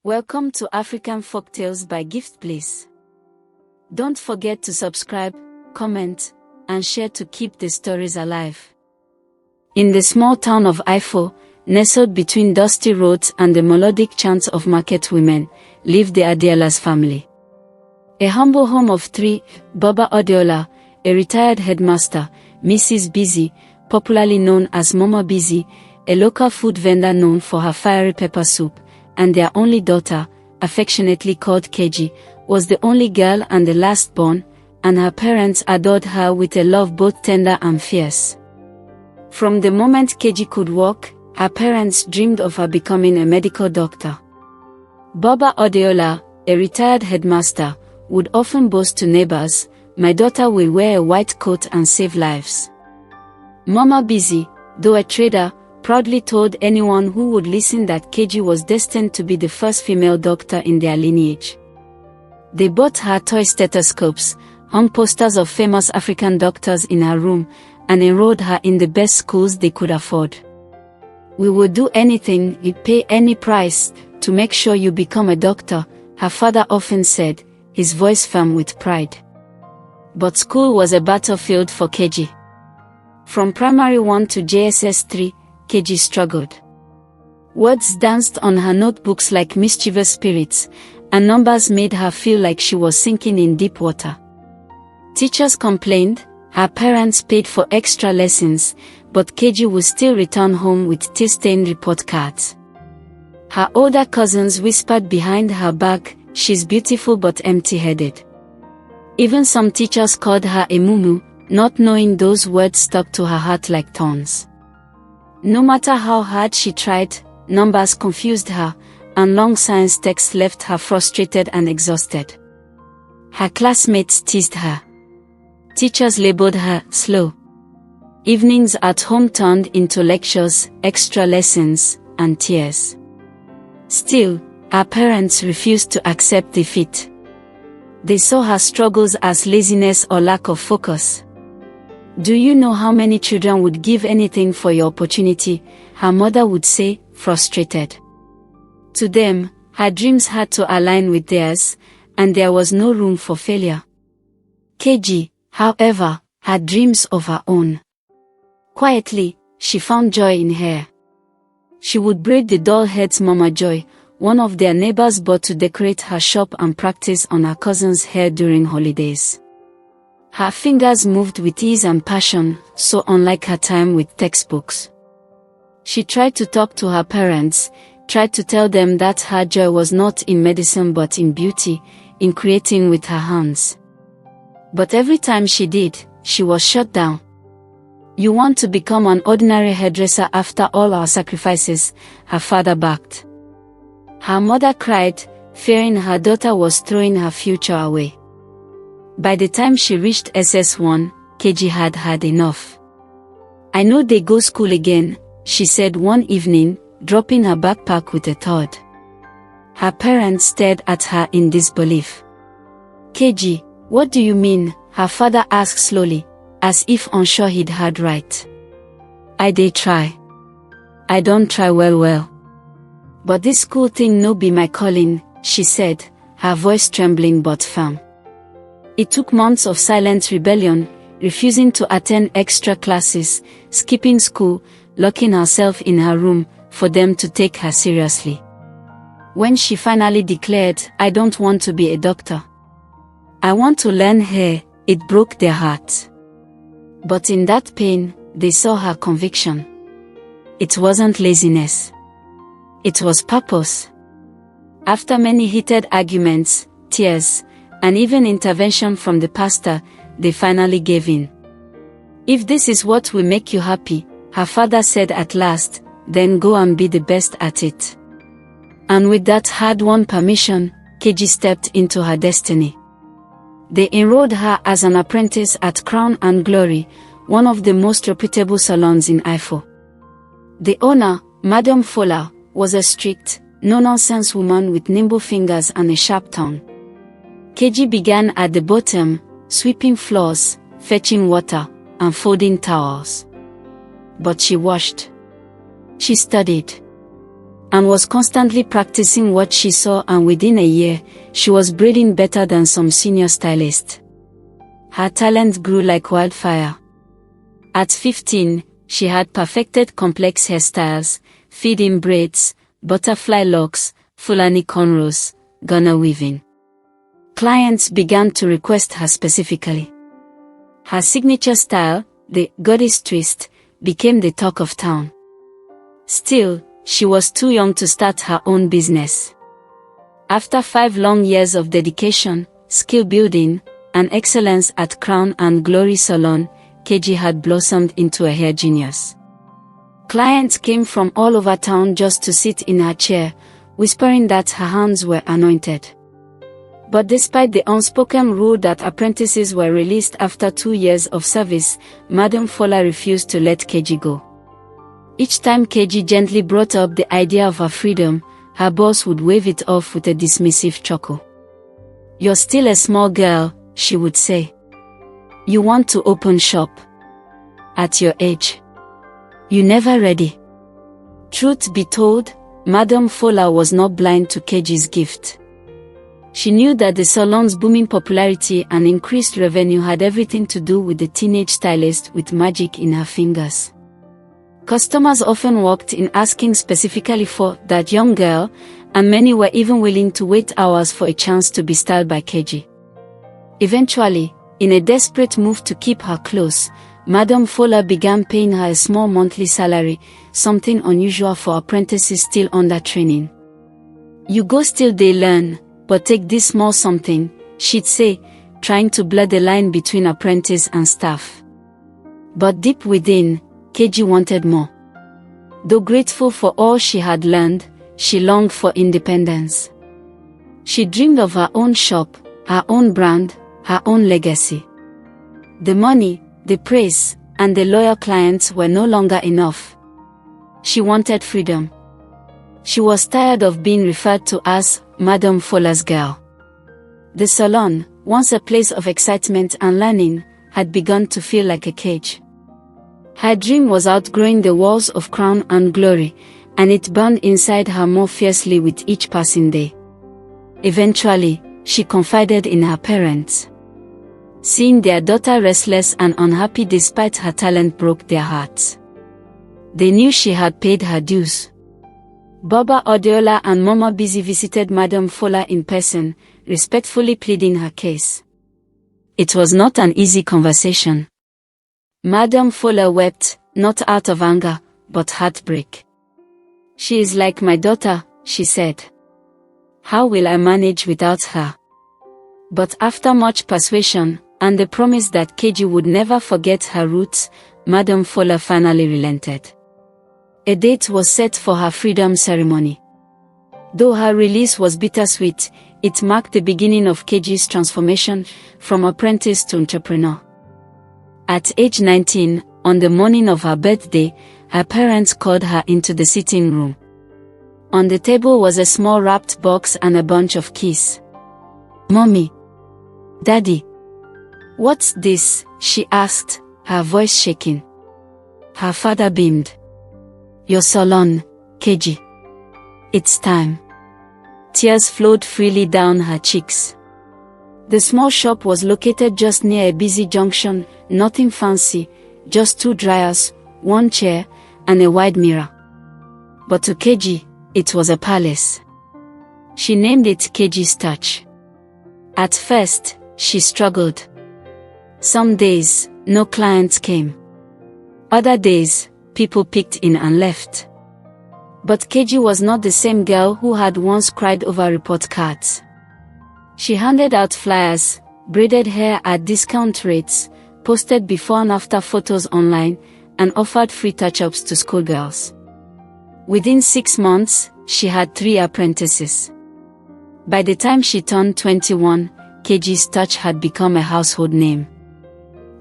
Welcome to African Folktales by GiftBliss. Don't forget to subscribe, comment, and share to keep the stories alive. In the small town of Ifo, nestled between dusty roads and the melodic chants of market women, lived the Adeola's family. A humble home of three, Baba Adeola, a retired headmaster, Mrs. Busy, popularly known as Mama Busy, a local food vendor known for her fiery pepper soup, and their only daughter, affectionately called Keji, was the only girl and the last born, and her parents adored her with a love both tender and fierce. From the moment Keji could walk, her parents dreamed of her becoming a medical doctor. Baba Adeola, a retired headmaster, would often boast to neighbors, "My daughter will wear a white coat and save lives." Mama Busy, though a trader, proudly told anyone who would listen that Keji was destined to be the first female doctor in their lineage. They bought her toy stethoscopes, hung posters of famous African doctors in her room, and enrolled her in the best schools they could afford. "We will do anything, we'd pay any price, to make sure you become a doctor," her father often said, his voice firm with pride. But school was a battlefield for Keji. From primary 1 to JSS 3, Keji struggled. Words danced on her notebooks like mischievous spirits, and numbers made her feel like she was sinking in deep water. Teachers complained, her parents paid for extra lessons, but Keji would still return home with tear-stained report cards. Her older cousins whispered behind her back, "She's beautiful but empty-headed." Even some teachers called her a mumu, not knowing those words stuck to her heart like thorns. No matter how hard she tried, numbers confused her, and long science texts left her frustrated and exhausted. Her classmates teased her. Teachers labeled her slow. Evenings at home turned into lectures, extra lessons, and tears. Still, her parents refused to accept defeat. They saw her struggles as laziness or lack of focus. "Do you know how many children would give anything for your opportunity?" her mother would say, frustrated. To them, her dreams had to align with theirs, and there was no room for failure. Keji, however, had dreams of her own. Quietly, she found joy in hair. She would braid the doll heads Mama Joy, one of their neighbors, bought to decorate her shop and practice on her cousin's hair during holidays. Her fingers moved with ease and passion, so unlike her time with textbooks. She tried to talk to her parents, tried to tell them that her joy was not in medicine but in beauty, in creating with her hands. But every time she did, she was shut down. "You want to become an ordinary hairdresser after all our sacrifices," her father barked. Her mother cried, fearing her daughter was throwing her future away. By the time she reached SS1, Keji had had enough. "I know they go school again," she said one evening, dropping her backpack with a thud. Her parents stared at her in disbelief. "Keji, what do you mean?" her father asked slowly, as if unsure he'd heard right. "I dey try. I don't try well. But this school thing no be my calling," she said, her voice trembling but firm. It took months of silent rebellion, refusing to attend extra classes, skipping school, locking herself in her room, for them to take her seriously. When she finally declared, "I don't want to be a doctor. I want to learn hair," it broke their heart. But in that pain, they saw her conviction. It wasn't laziness. It was purpose. After many heated arguments, tears, and even intervention from the pastor, they finally gave in. "If this is what will make you happy," her father said at last, "then go and be the best at it." And with that hard-won permission, Keji stepped into her destiny. They enrolled her as an apprentice at Crown and Glory, one of the most reputable salons in Ifo. The owner, Madame Fola, was a strict, no-nonsense woman with nimble fingers and a sharp tongue. Keji began at the bottom, sweeping floors, fetching water, and folding towels. But she washed. She studied. and was constantly practicing what she saw, and within a year, she was braiding better than some senior stylists. Her talent grew like wildfire. At 15, she had perfected complex hairstyles, feed-in braids, butterfly locks, Fulani cornrows, Ghana weaving. Clients began to request her specifically. Her signature style, the goddess twist, became the talk of town. Still, she was too young to start her own business. After 5 long years of dedication, skill building, and excellence at Crown and Glory Salon, Keji had blossomed into a hair genius. Clients came from all over town just to sit in her chair, whispering that her hands were anointed. But despite the unspoken rule that apprentices were released after 2 years of service, Madam Fola refused to let Keji go. Each time Keji gently brought up the idea of her freedom, her boss would wave it off with a dismissive chuckle. "You're still a small girl," she would say. "You want to open shop? At your age? You never ready?" Truth be told, Madam Fola was not blind to Keji's gift. She knew that the salon's booming popularity and increased revenue had everything to do with the teenage stylist with magic in her fingers. Customers often walked in asking specifically for that young girl, and many were even willing to wait hours for a chance to be styled by Keji. Eventually, in a desperate move to keep her close, Madam Fola began paying her a small monthly salary, something unusual for apprentices still under training. "You go still they learn, but take this small something," she'd say, trying to blur the line between apprentice and staff. But deep within, Keji wanted more. Though grateful for all she had learned, she longed for independence. She dreamed of her own shop, her own brand, her own legacy. The money, the praise, and the loyal clients were no longer enough. She wanted freedom. She was tired of being referred to as Madam Fola's girl. The salon, once a place of excitement and learning, had begun to feel like a cage. Her dream was outgrowing the walls of Crown and Glory, and it burned inside her more fiercely with each passing day. Eventually, she confided in her parents. Seeing their daughter restless and unhappy despite her talent broke their hearts. They knew she had paid her dues. Baba Odiola and Mama Busy visited Madam Fola in person, respectfully pleading her case. It was not an easy conversation. Madam Fola wept, not out of anger, but heartbreak. "She is like my daughter," she said. "How will I manage without her?" But after much persuasion, and the promise that Keji would never forget her roots, Madam Fola finally relented. A date was set for her freedom ceremony. Though her release was bittersweet, it marked the beginning of Keji's transformation from apprentice to entrepreneur. At age 19, on the morning of her birthday, her parents called her into the sitting room. On the table was a small wrapped box and a bunch of keys. "Mommy. Daddy. What's this?" she asked, her voice shaking. Her father beamed. "Your salon, Keji. It's time." Tears flowed freely down her cheeks. The small shop was located just near a busy junction, nothing fancy, just 2 dryers, 1 chair, and a wide mirror. But to Keji, it was a palace. She named it Keji's Touch. At first, she struggled. Some days, no clients came. Other days, people picked in and left. But Keji was not the same girl who had once cried over report cards. She handed out flyers, braided hair at discount rates, posted before and after photos online, and offered free touch-ups to schoolgirls. Within 6 months, she had 3 apprentices. By the time she turned 21, Keji's Touch had become a household name.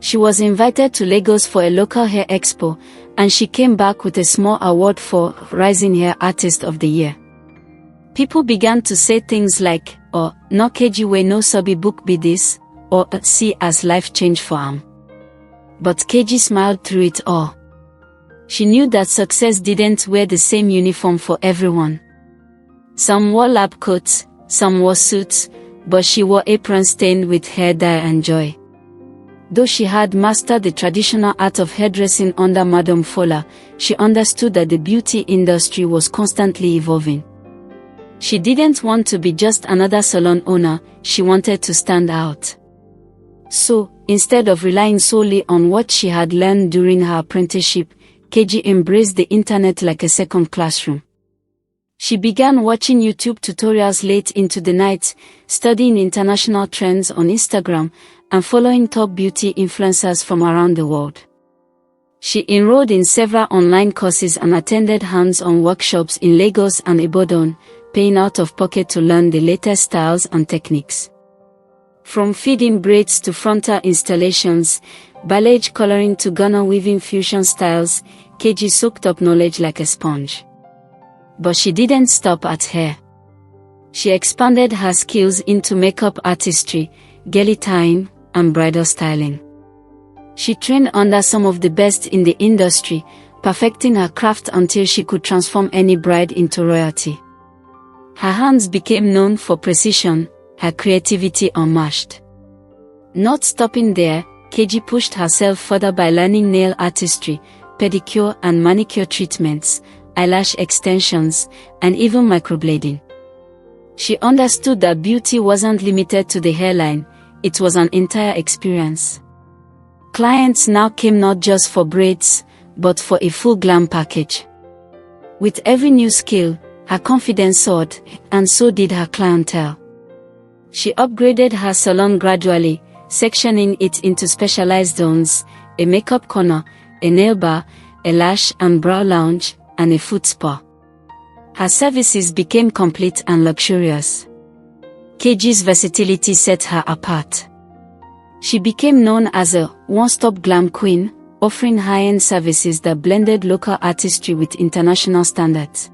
She was invited to Lagos for a local hair expo, and she came back with a small award for Rising Hair Artist of the Year. People began to say things like, "Oh, no Keji wey no sabi book be this," or "See as life changed for am." But Keji smiled through it all. She knew that success didn't wear the same uniform for everyone. Some wore lab coats, some wore suits, but she wore aprons stained with hair dye and joy. Though she had mastered the traditional art of hairdressing under Madame Fola, she understood that the beauty industry was constantly evolving. She didn't want to be just another salon owner, she wanted to stand out. So, instead of relying solely on what she had learned during her apprenticeship, Keji embraced the internet like a second classroom. She began watching YouTube tutorials late into the night, studying international trends on Instagram, and following top beauty influencers from around the world. She enrolled in several online courses and attended hands-on workshops in Lagos and Ibadan, paying out of pocket to learn the latest styles and techniques. From feeding braids to frontal installations, balayage coloring to Ghana weaving fusion styles, Keji soaked up knowledge like a sponge. But she didn't stop at hair. She expanded her skills into makeup artistry, girly tying, and bridal styling. She trained under some of the best in the industry, perfecting her craft until she could transform any bride into royalty. Her hands became known for precision, her creativity unmatched. Not stopping there, Keji pushed herself further by learning nail artistry, pedicure and manicure treatments, eyelash extensions, and even microblading. She understood that beauty wasn't limited to the hairline, it was an entire experience. Clients now came not just for braids, but for a full glam package. With every new skill, her confidence soared, and so did her clientele. She upgraded her salon gradually, sectioning it into specialized zones, a makeup corner, a nail bar, a lash and brow lounge, and a foot spa. Her services became complete and luxurious. Keji's versatility set her apart. She became known as a one-stop glam queen, offering high-end services that blended local artistry with international standards.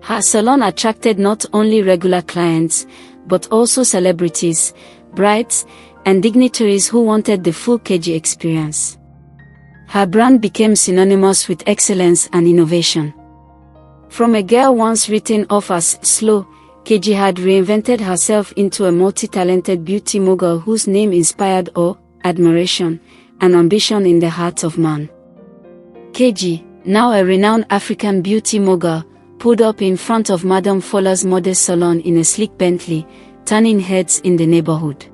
Her salon attracted not only regular clients, but also celebrities, brides, and dignitaries who wanted the full Keji experience. Her brand became synonymous with excellence and innovation. From a girl once written off as slow, Keji had reinvented herself into a multi-talented beauty mogul whose name inspired awe, admiration, and ambition in the heart of man. Keji, now a renowned African beauty mogul, pulled up in front of Madame Fola's modest salon in a sleek Bentley, turning heads in the neighborhood.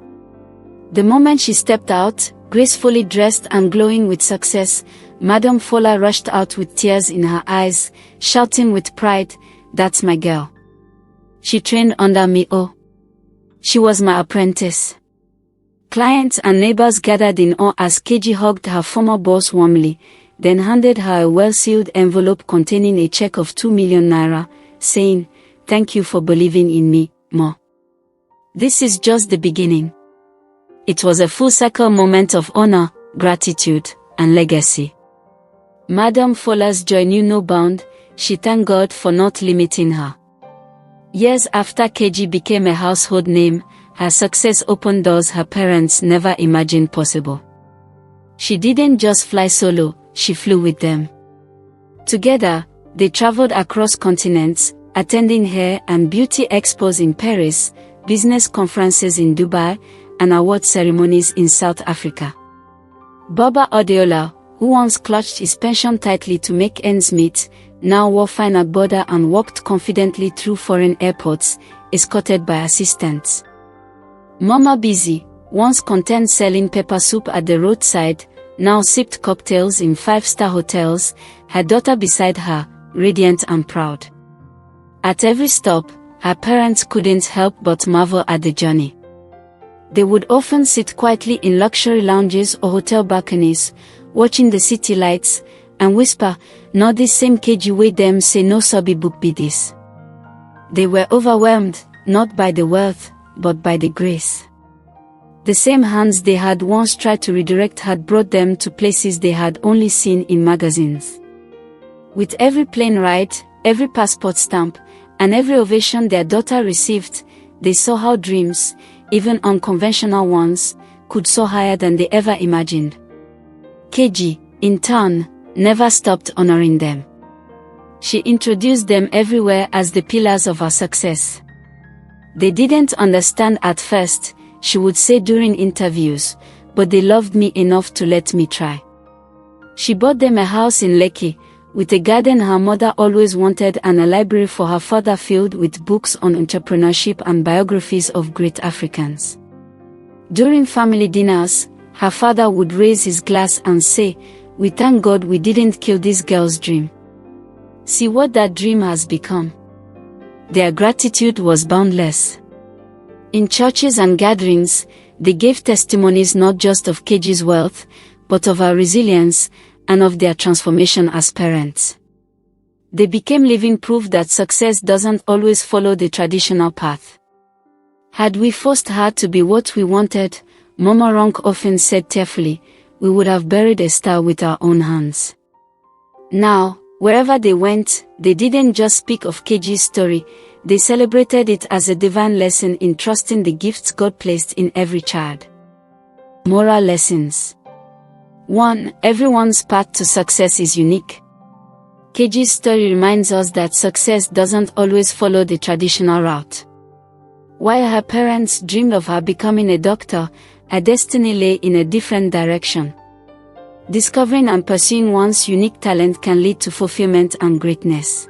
The moment she stepped out, gracefully dressed and glowing with success, Madame Fola rushed out with tears in her eyes, shouting with pride, "That's my girl. She trained under me, oh. She was my apprentice." Clients and neighbors gathered in awe as Keji hugged her former boss warmly, then handed her a well-sealed envelope containing a check of 2 million naira, saying, "Thank you for believing in me, Ma. This is just the beginning." It was a full-circle moment of honor, gratitude, and legacy. Madame Fola's joy knew no bound. She thanked God for not limiting her. Years after Keji became a household name, her success opened doors her parents never imagined possible. She didn't just fly solo, she flew with them. Together, they traveled across continents, attending hair and beauty expos in Paris, business conferences in Dubai, and award ceremonies in South Africa. Baba Adeola, who once clutched his pension tightly to make ends meet, now wore fine at border and walked confidently through foreign airports, escorted by assistants. Mama Busy, once content selling pepper soup at the roadside, now sipped cocktails in five-star hotels, her daughter beside her, radiant and proud. At every stop, her parents couldn't help but marvel at the journey. They would often sit quietly in luxury lounges or hotel balconies, watching the city lights, and whisper, "Not this same Keji way them say no sabi book be this." They were overwhelmed, not by the wealth, but by the grace. The same hands they had once tried to redirect had brought them to places they had only seen in magazines. With every plane ride, every passport stamp, and every ovation their daughter received, they saw how dreams, even unconventional ones, could soar higher than they ever imagined. Keji, in turn, never stopped honoring them. She introduced them everywhere as the pillars of her success. They didn't understand at first, she would say during interviews, but they loved me enough to let me try. She bought them a house in Lekki, with a garden her mother always wanted and a library for her father filled with books on entrepreneurship and biographies of great Africans. During family dinners, her father would raise his glass and say, "We thank God we didn't kill this girl's dream. See what that dream has become." Their gratitude was boundless. In churches and gatherings, they gave testimonies not just of Keji's wealth, but of her resilience, and of their transformation as parents. They became living proof that success doesn't always follow the traditional path. "Had we forced her to be what we wanted," Mama Ronk often said tearfully, "we would have buried a star with our own hands." Now, wherever they went, they didn't just speak of Keji's story, they celebrated it as a divine lesson in trusting the gifts God placed in every child. Moral lessons. 1. Everyone's path to success is unique. Keji's story reminds us that success doesn't always follow the traditional route. While her parents dreamed of her becoming a doctor, her destiny lay in a different direction. Discovering and pursuing one's unique talent can lead to fulfillment and greatness.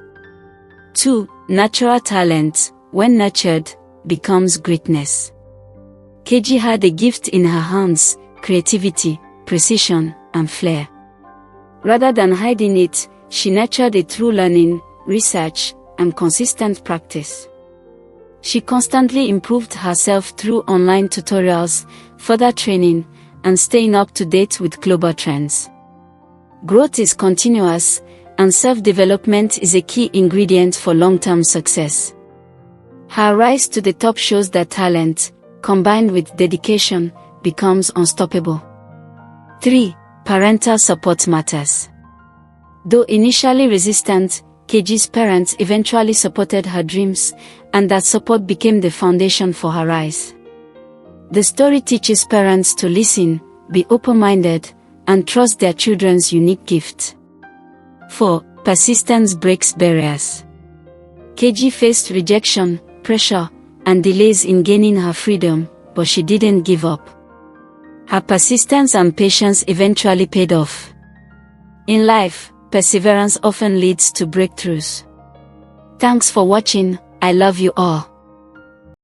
2. Natural talent, when nurtured, becomes greatness. Keji had a gift in her hands: creativity, precision, and flair. Rather than hiding it, she nurtured it through learning, research, and consistent practice. She constantly improved herself through online tutorials, further training, and staying up to date with global trends. Growth is continuous, and self-development is a key ingredient for long-term success. Her rise to the top shows that talent, combined with dedication, becomes unstoppable. 3. Parental support matters. Though initially resistant, Keji's parents eventually supported her dreams, and that support became the foundation for her rise. The story teaches parents to listen, be open-minded, and trust their children's unique gift. 4. Persistence breaks barriers. Keji faced rejection, pressure, and delays in gaining her freedom, but she didn't give up. Her persistence and patience eventually paid off. In life, perseverance often leads to breakthroughs. Thanks for watching. I love you all.